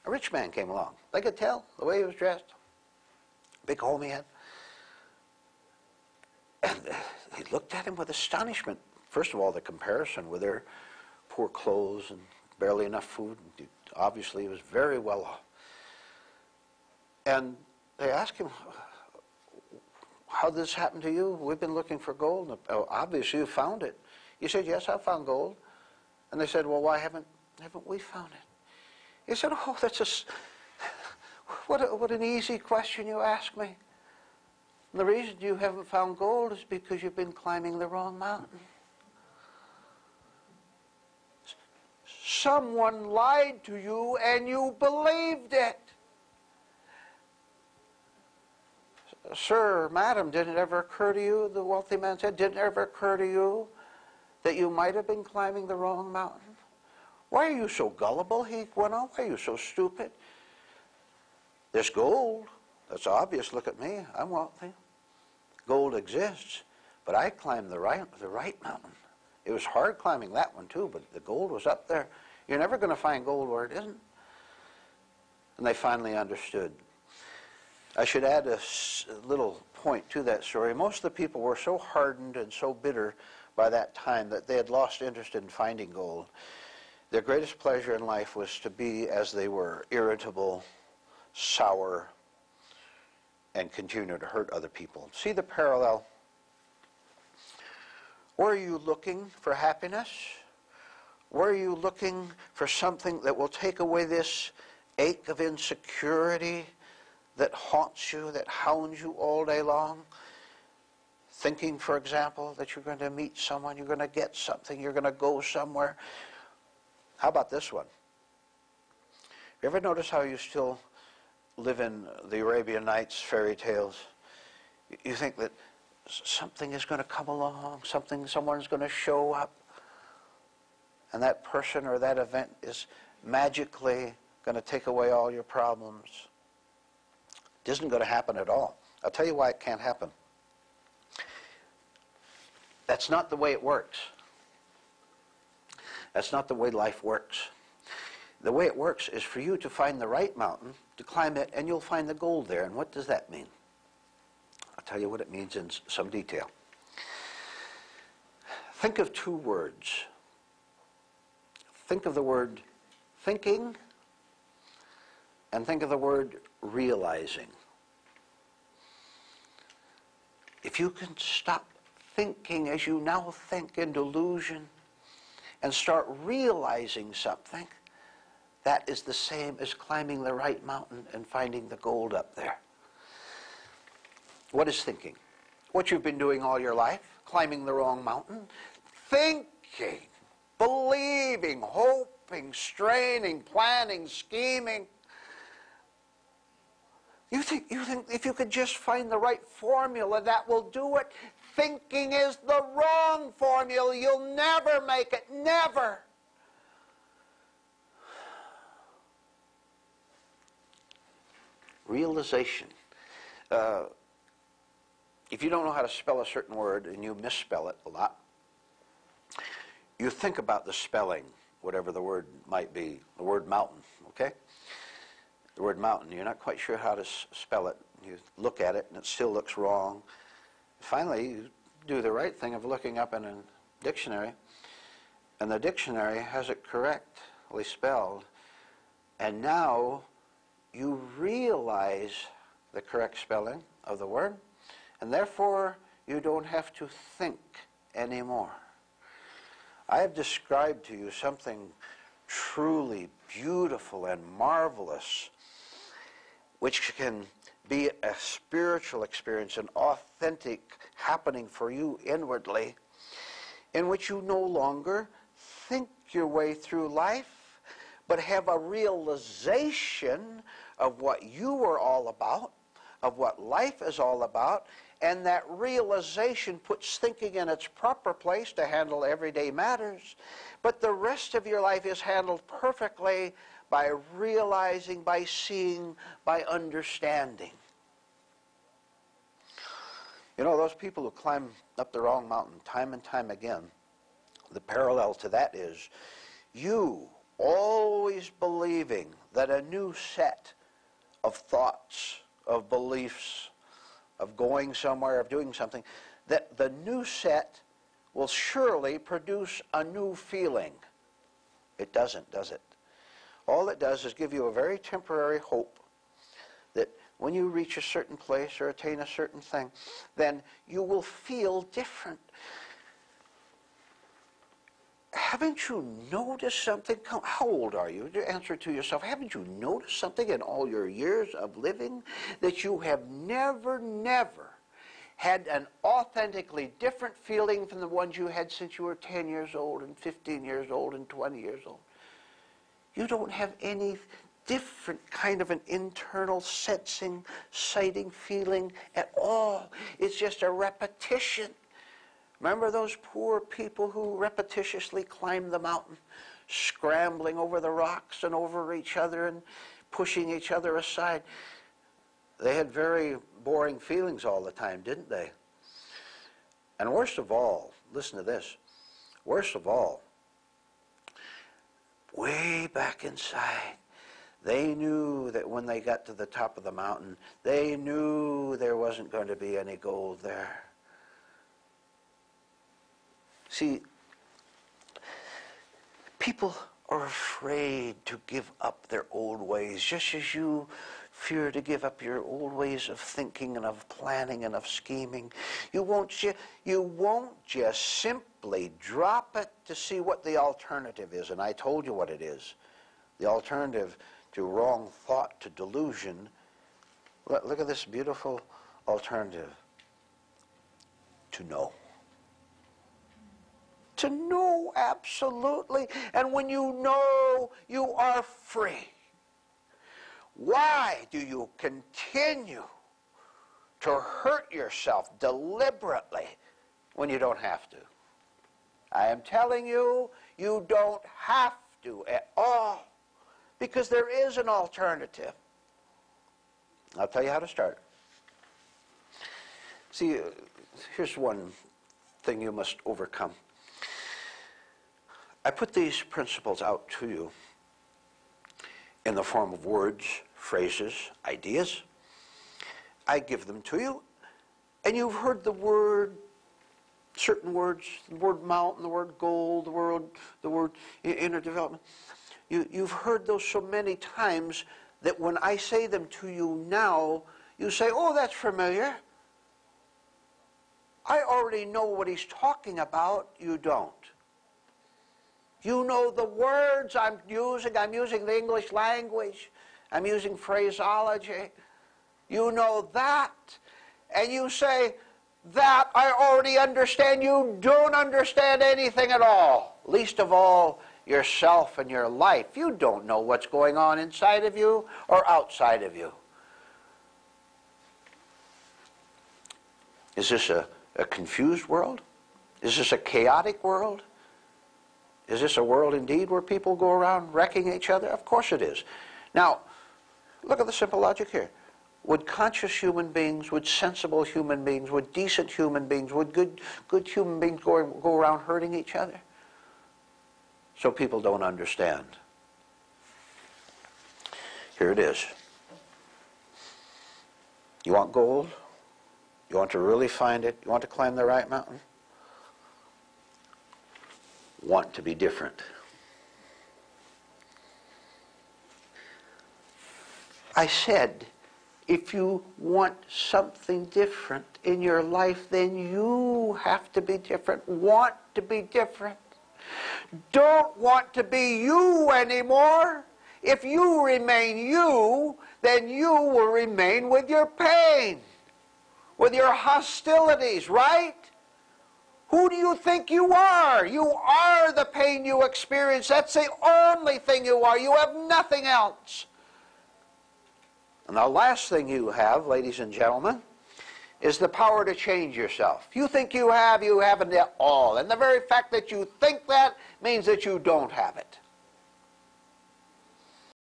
A rich man came along. They could tell the way he was dressed. Big home he had. And he looked at him with astonishment. First of all, the comparison with their poor clothes and barely enough food. Obviously, he was very well off. And they asked him, how did this happen to you? We've been looking for gold. Oh, obviously, you found it. He said, yes, I found gold. And they said, well, why haven't we found it? He said, oh, that's just, what an easy question you ask me. And the reason you haven't found gold is because you've been climbing the wrong mountain. Someone lied to you and you believed it. Sir, madam, didn't it ever occur to you, the wealthy man said, didn't it ever occur to you that you might have been climbing the wrong mountain? Why are you so gullible, he went on. Why are you so stupid? There's gold. That's obvious. Look at me. I'm wealthy. Gold exists, but I climbed the right mountain. It was hard climbing that one too, but the gold was up there. You're never going to find gold where it isn't. And they finally understood. I should add a little point to that story. Most of the people were so hardened and so bitter by that time that they had lost interest in finding gold. Their greatest pleasure in life was to be as they were, irritable, sour, and continue to hurt other people. See the parallel? Where are you looking for happiness? Where are you looking for something that will take away this ache of insecurity that haunts you, that hounds you all day long? Thinking, for example, that you're going to meet someone, you're going to get something, you're going to go somewhere. How about this one? You ever notice how you still live in the Arabian Nights fairy tales? You think that something is going to come along, someone's going to show up, and that person or that event is magically going to take away all your problems. It isn't going to happen at all. I'll tell you why it can't happen. That's not the way it works. That's not the way life works. The way it works is for you to find the right mountain, to climb it, and you'll find the gold there. And what does that mean? I'll tell you what it means in some detail. Think of two words. Think of the word thinking, and think of the word realizing. If you can stop thinking as you now think in delusion and start realizing something, that is the same as climbing the right mountain and finding the gold up there. What is thinking? What you've been doing all your life, climbing the wrong mountain. Thinking, believing, hoping, straining, planning, scheming. You think if you could just find the right formula, that will do it. Thinking is the wrong formula. You'll never make it. Never. Realization. If you don't know how to spell a certain word and you misspell it a lot, you think about the spelling, whatever the word might be, the word mountain, okay? The word mountain, you're not quite sure how to spell it. You look at it and it still looks wrong. Finally, you do the right thing of looking up in a dictionary, and the dictionary has it correctly spelled, and now you realize the correct spelling of the word, and therefore you don't have to think anymore. I have described to you something truly beautiful and marvelous, which can be a spiritual experience, an authentic happening for you inwardly, in which you no longer think your way through life, but have a realization of what you are all about, of what life is all about, and that realization puts thinking in its proper place to handle everyday matters, but the rest of your life is handled perfectly by realizing, by seeing, by understanding. You know, those people who climb up the wrong mountain time and time again, the parallel to that is you always believing that a new set of thoughts, of beliefs, of going somewhere, of doing something, that the new set will surely produce a new feeling. It doesn't, does it? All it does is give you a very temporary hope that when you reach a certain place or attain a certain thing, then you will feel different. Haven't you noticed something? How old are you? Answer to yourself. Haven't you noticed something in all your years of living that you have never had an authentically different feeling from the ones you had since you were 10 years old and 15 years old and 20 years old? You don't have any different kind of an internal sensing, sighting, feeling at all. It's just a repetition. Remember those poor people who repetitiously climbed the mountain, scrambling over the rocks and over each other and pushing each other aside? They had very boring feelings all the time, didn't they? And worst of all, listen to this, worst of all, way back inside, they knew that when they got to the top of the mountain, they knew there wasn't going to be any gold there. See, people are afraid to give up their old ways, just as you fear to give up your old ways of thinking and of planning and of scheming. You won't just simply drop it to see what the alternative is. And I told you what it is. The alternative to wrong thought, to delusion. Look at this beautiful alternative. To know. To know, absolutely. And when you know, you are free. Why do you continue to hurt yourself deliberately when you don't have to? I am telling you, you don't have to at all, because there is an alternative. I'll tell you how to start. See, here's one thing you must overcome. I put these principles out to you in the form of words, phrases, ideas. I give them to you, and you've heard the word, certain words, the word mountain, the word gold, the word inner development. You've heard those so many times that when I say them to you now, you say, oh, that's familiar. I already know what he's talking about. You don't. You know the words I'm using the English language, I'm using phraseology. You know that, and you say, that I already understand. You don't understand anything at all, least of all yourself and your life. You don't know what's going on inside of you or outside of you. Is this a confused world? Is this a chaotic world? Is this a world indeed where people go around wrecking each other? Of course it is. Now, look at the simple logic here. Would conscious human beings, would sensible human beings, would decent human beings, would good human beings go around hurting each other? So people don't understand. Here it is. You want gold? You want to really find it? You want to climb the right mountain? Want to be different. I said, if you want something different in your life, then you have to be different. Want to be different. Don't want to be you anymore. If you remain you, then you will remain with your pain, with your hostilities, right? Who do you think you are? You are the pain you experience. That's the only thing you are. You have nothing else. And the last thing you have, ladies and gentlemen, is the power to change yourself. You think you haven't at all. And the very fact that you think that means that you don't have it.